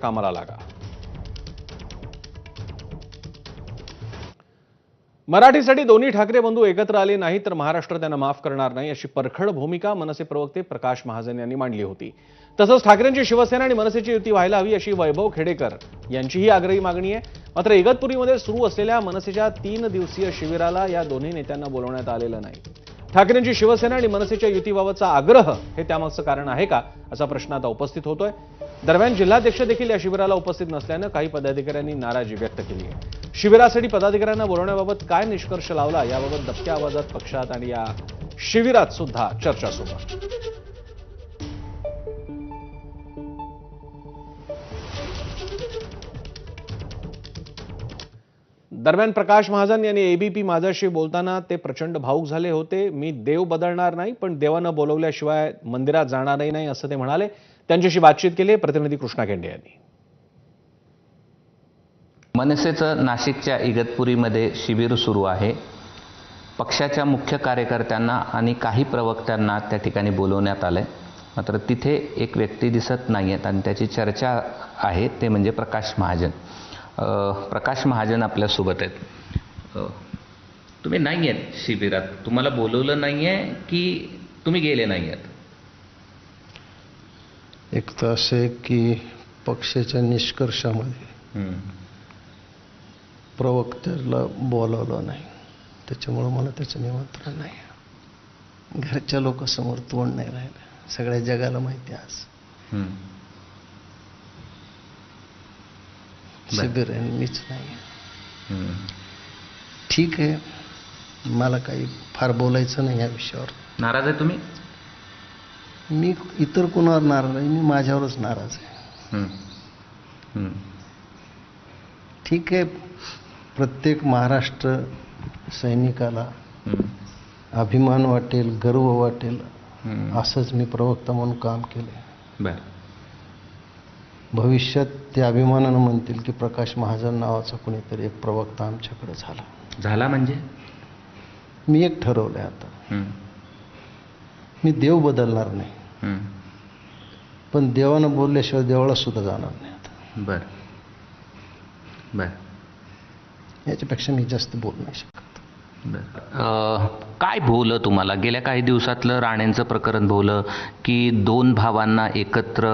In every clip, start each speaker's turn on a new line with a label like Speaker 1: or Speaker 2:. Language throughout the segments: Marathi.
Speaker 1: कामाला लागा। मराठीसाठी दोन्ही ठाकरे बंधू एकत्र आले नाही तर महाराष्ट्र त्यांना माफ करणार नाही अशी परखड भूमिका मनसे प्रवक्ते प्रकाश महाजन यांनी मांडली होती। तसंच ठाकरेंची शिवसेना आणि मनसेची युती व्हायला हवी अशी वैभव खेडेकर यांचीही आग्रही मागणी आहे। मात्र इगतपुरीमध्ये सुरू असलेल्या मनसेच्या 3 दिवसीय शिबिराला या दोन्ही नेत्यांना बोलवण्यात आलेलं नाही। ठाकरेंची शिवसेना आणि मनसेच्या युतीबाबतचा आग्रह हे त्यामागचं कारण आहे का असा प्रश्न आता उपस्थित होतोय। दरम्यान जिल्हाध्यक्ष देखील या शिबिराला उपस्थित नसल्यानं काही पदाधिकाऱ्यांनी नाराजी व्यक्त केली आहे। शिबिरासाठी पदाधिकाऱ्यांना बोलवण्याबाबत काय निष्कर्ष लावला याबाबत दबक्या आवाजात पक्षात आणि या शिबिरात सुद्धा चर्चा सुरू आहे। दरम्यान प्रकाश महाजन यांनी एबीपी माझाशी बोलताना ते प्रचंड भावुक झाले होते। मी देव बदलणार नाही पण देवानं बोलवल्याशिवाय मंदिरात जाणारही नाही असं ते म्हणाले। त्यांच्याशी बातचीत केली प्रतिनिधी कृष्णा केंडे यांनी।
Speaker 2: मनसेचं नाशिकच्या इगतपुरीमध्ये शिबिर सुरू आहे। पक्षाच्या मुख्य कार्यकर्त्यांना आणि काही प्रवक्त्यांना त्या ठिकाणी बोलवण्यात आलंय। मात्र तिथे एक व्यक्ती दिसत नाहीयेत आणि त्याची चर्चा आहे ते म्हणजे प्रकाश महाजन। प्रकाश महाजन आपल्यासोबत आहेत। तुम्ही नाही आहेत शिबिरात, तुम्हाला बोलवलं नाहीये की तुम्ही गेले नाही आहेत?
Speaker 3: एक तर असं आहे की पक्षाच्या निष्कर्षामध्ये प्रवक्त्याला बोलावलं नाही, त्याच्यामुळं मला त्याचं निमंत्रण नाही। घरच्या लोकांसमोर तोंड नाही राहिलं, सगळ्या जगाला माहिती आज शिबिर आहे मीच नाही। ठीक आहे, मला काही फार बोलायचं नाही या विषयावर।
Speaker 2: नाराज आहे तुम्ही?
Speaker 3: मी इतर कोणावर नाराज आहे, मी माझ्यावरच नाराज आहे। ठीक आहे, प्रत्येक महाराष्ट्र सैनिकाला अभिमान वाटेल, गर्व वाटेल असंच मी प्रवक्ता म्हणून काम केले। भविष्यात ते अभिमानानं म्हणतील की प्रकाश महाजन नावाचा कोणीतरी एक प्रवक्ता आमच्याकडे झाला
Speaker 2: म्हणजे
Speaker 3: मी एक ठरवलंय आता, मी देव बदलणार नाही पण देवानं बोलल्याशिवाय देवाला सुद्धा जाणार नाही आता।
Speaker 2: बर
Speaker 3: याच्यापेक्षा मी जास्त बोलू नाही शकत।
Speaker 2: काय भोवलं तुम्हाला? गेल्या काही दिवसातलं राणेंचं प्रकरण भोवलं की 2 भावांना एकत्र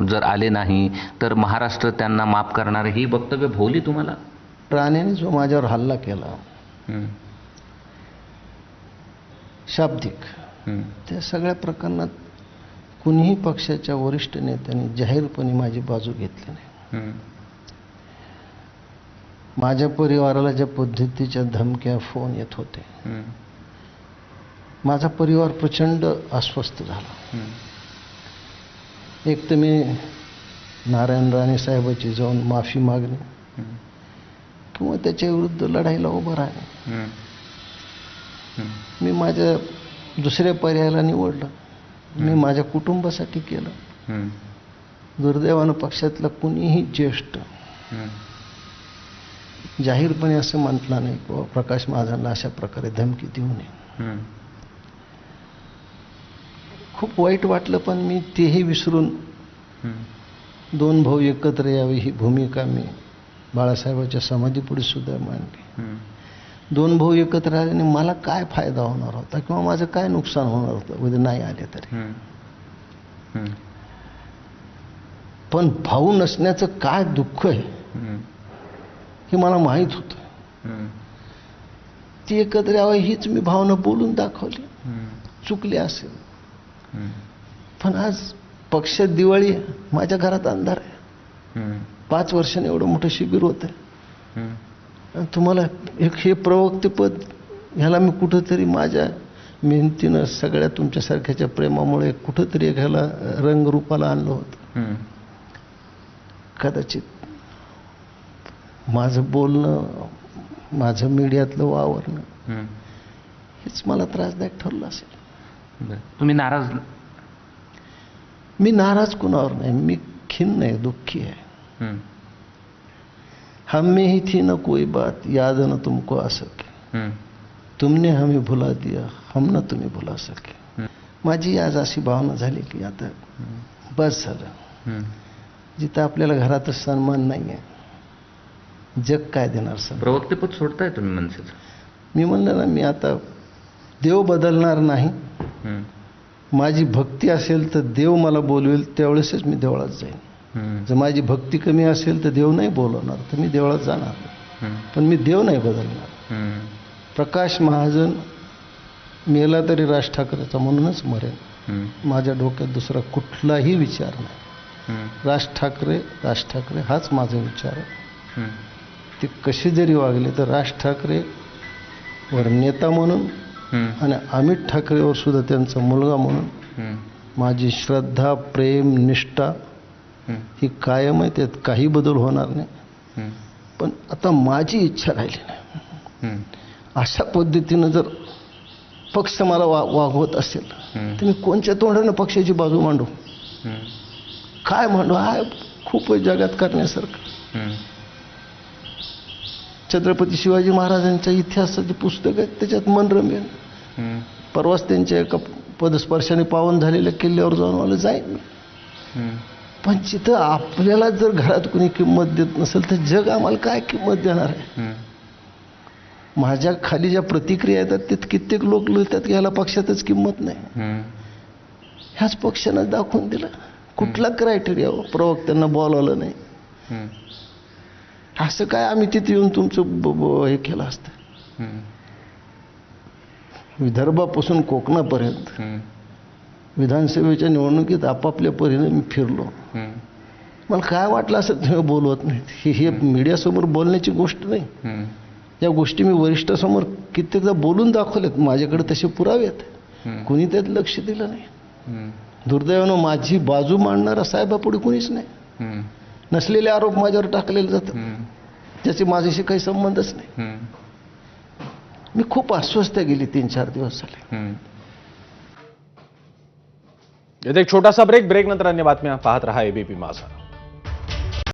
Speaker 2: जर आले नाही तर महाराष्ट्र त्यांना माफ करणार, ही वक्तव्य भोवली तुम्हाला?
Speaker 3: राणेने जो माझ्यावर हल्ला केला शाब्दिक, त्या सगळ्या प्रकरणात कुणीही पक्षाच्या वरिष्ठ नेत्यांनी जाहीरपणे माझी बाजू घेतली नाही। माझ्या परिवाराला ज्या पद्धतीच्या धमक्या फोन येत होते, माझा परिवार प्रचंड अस्वस्थ झाला। एक तर मी नारायण राणे साहेबांची जाऊन माफी मागणे किंवा त्याच्या विरुद्ध लढाईला उभं राहणे, मी माझ्या दुसऱ्या पर्यायाला निवडलं। मी माझ्या कुटुंबासाठी केलं। दुर्दैवानं पक्षातला कुणीही ज्येष्ठ जाहीरपणे असं म्हटलं नाही की प्रकाश महाजनला अशा प्रकारे धमकी देऊ नये। खूप वाईट वाटलं, पण मी तेही विसरून 2 भाऊ एकत्र यावे ही भूमिका मी बाळासाहेबांच्या समाधीपुढे सुद्धा मांडली। 2 भाऊ एकत्र आल्याने मला काय फायदा होणार होता किंवा माझं काय नुकसान होणार होतं उद्या नाही आले तरी। पण भाऊ नसण्याचं काय दुःख आहे हे मला माहीत होतं। ती एकत्र यावं हीच मी भावना बोलून दाखवली। चुकले असेल, पण आज पक्षात दिवाळी, माझ्या घरात अंधार आहे। 5 वर्षांनी एवढं मोठं शिबिर होतं, तुम्हाला एक हे प्रवक्तेपद, ह्याला मी कुठंतरी माझ्या मेहनतीनं सगळ्या तुमच्यासारख्याच्या प्रेमामुळे कुठंतरी एक ह्याला रंगरूपाला आणलं होतं। कदाचित माझं बोलणं, माझं मीडियातलं वावरणं हेच मला त्रासदायक ठरलं असेल।
Speaker 2: तुम्ही नाराज?
Speaker 3: मी नाराज कुणावर नाही, मी खिन्न आहे, दुःखी आहे। हम में ही थी न कोई बात याद न तुमको आ सके, तुमने हमें भुला दिया हम न तुम्हें भुला सके। माझी आज अशी भावना झाली की आता बस झालं। जिथं आपल्याला घरातच सन्मान नाही आहे, जग काय देणार सर?
Speaker 2: प्रवक्तेपद सोडताय तुम्ही मनसेचं?
Speaker 3: मी म्हणलं ना, मी आता देव बदलणार नाही.
Speaker 2: हं.
Speaker 3: माझी भक्ती असेल तर देव मला बोलवेल, त्यावेळेसच मी देवळात जाईन.
Speaker 2: हं.
Speaker 3: जर माझी भक्ती कमी असेल तर देव नाही बोलवणार, तर मी देवळात जाणार.
Speaker 2: हं.
Speaker 3: पण मी देव नाही बदलणार.
Speaker 2: हं.
Speaker 3: प्रकाश महाजन मेला तरी राज ठाकरेचा म्हणूनच मरेन.
Speaker 2: हं.
Speaker 3: माझ्या डोक्यात दुसरा कुठलाही विचार नाही.
Speaker 2: हं.
Speaker 3: राज ठाकरे हाच माझा विचार आहे.
Speaker 2: हं.
Speaker 3: ते कसे जरी वागले तर राज ठाकरे वर नेता म्हणून
Speaker 2: हं.
Speaker 3: आणि अमित ठाकरेवर सुद्धा त्यांचा मुलगा म्हणून
Speaker 2: हं.
Speaker 3: माझी श्रद्धा, प्रेम, निष्ठा
Speaker 2: हं.
Speaker 3: ही कायम आहे. त्यात काही बदल होणार नाही.
Speaker 2: हं.
Speaker 3: पण आता माझी इच्छा राहिली नाही.
Speaker 2: हं.
Speaker 3: अशा पद्धतीनं जर पक्ष मला वागवत असेल
Speaker 2: हं.
Speaker 3: तर मी कोणत्या तोंडानं पक्षाची बाजू मांडू?
Speaker 2: हं.
Speaker 3: काय मांडू? हा खूप जगात करण्यासारखं.
Speaker 2: हं.
Speaker 3: छत्रपती शिवाजी महाराजांच्या इतिहासाचे पुस्तक आहे, त्याच्यात मन रमेल.
Speaker 2: हं.
Speaker 3: परवाच त्यांच्या एका पदस्पर्शाने पावन झालेल्या किल्ल्यावर जाऊन मला जाईन मी.
Speaker 2: हं.
Speaker 3: पण जिथं आपल्याला जर घरात कोणी किंमत देत नसेल तर जग आम्हाला काय किंमत देणार आहे?
Speaker 2: हं.
Speaker 3: माझ्या खाली ज्या प्रतिक्रिया येतात त्यात कित्येक लोक लिहितात की याला पक्षातच किंमत नाही.
Speaker 2: हं.
Speaker 3: ह्याच पक्षानं दाखवून दिलं. कुठला क्रायटेरिया प्रवक्त्यांना बोलावलं नाही?
Speaker 2: हं.
Speaker 3: असं काय आम्ही तिथे येऊन तुमचं हे केलं असतं?
Speaker 2: हं.
Speaker 3: विदर्भापासून कोकणापर्यंत
Speaker 2: हं.
Speaker 3: विधानसभेच्या निवडणुकीत आपापल्या परीने मी फिरलो.
Speaker 2: हं.
Speaker 3: मला काय वाटलं असं तुम्ही बोलवत नाहीत? हे मीडियासमोर बोलण्याची गोष्ट नाही.
Speaker 2: हं.
Speaker 3: या गोष्टी मी वरिष्ठासमोर कित्येकदा बोलून दाखवल्यात. माझ्याकडे तसे पुरावे आहेत.
Speaker 2: हं.
Speaker 3: कुणी त्यात लक्ष दिलं नाही.
Speaker 2: हं.
Speaker 3: दुर्दैवानं माझी बाजू मांडणारा साहेबापुढे कुणीच नाही.
Speaker 2: हं.
Speaker 3: नसलेले आरोप माझ्यावर टाकलेले जातात,
Speaker 2: हं.
Speaker 3: ज्याचे माझ्याशी काही संबंधच नाही.
Speaker 2: हं.
Speaker 3: मी खूप अस्वस्थ गेली 3-4 दिवस झाले.
Speaker 2: हं.
Speaker 1: येथे एक छोटासा ब्रेक नंतर अन्य बातम्या पाहत रहा एबीपी माझा.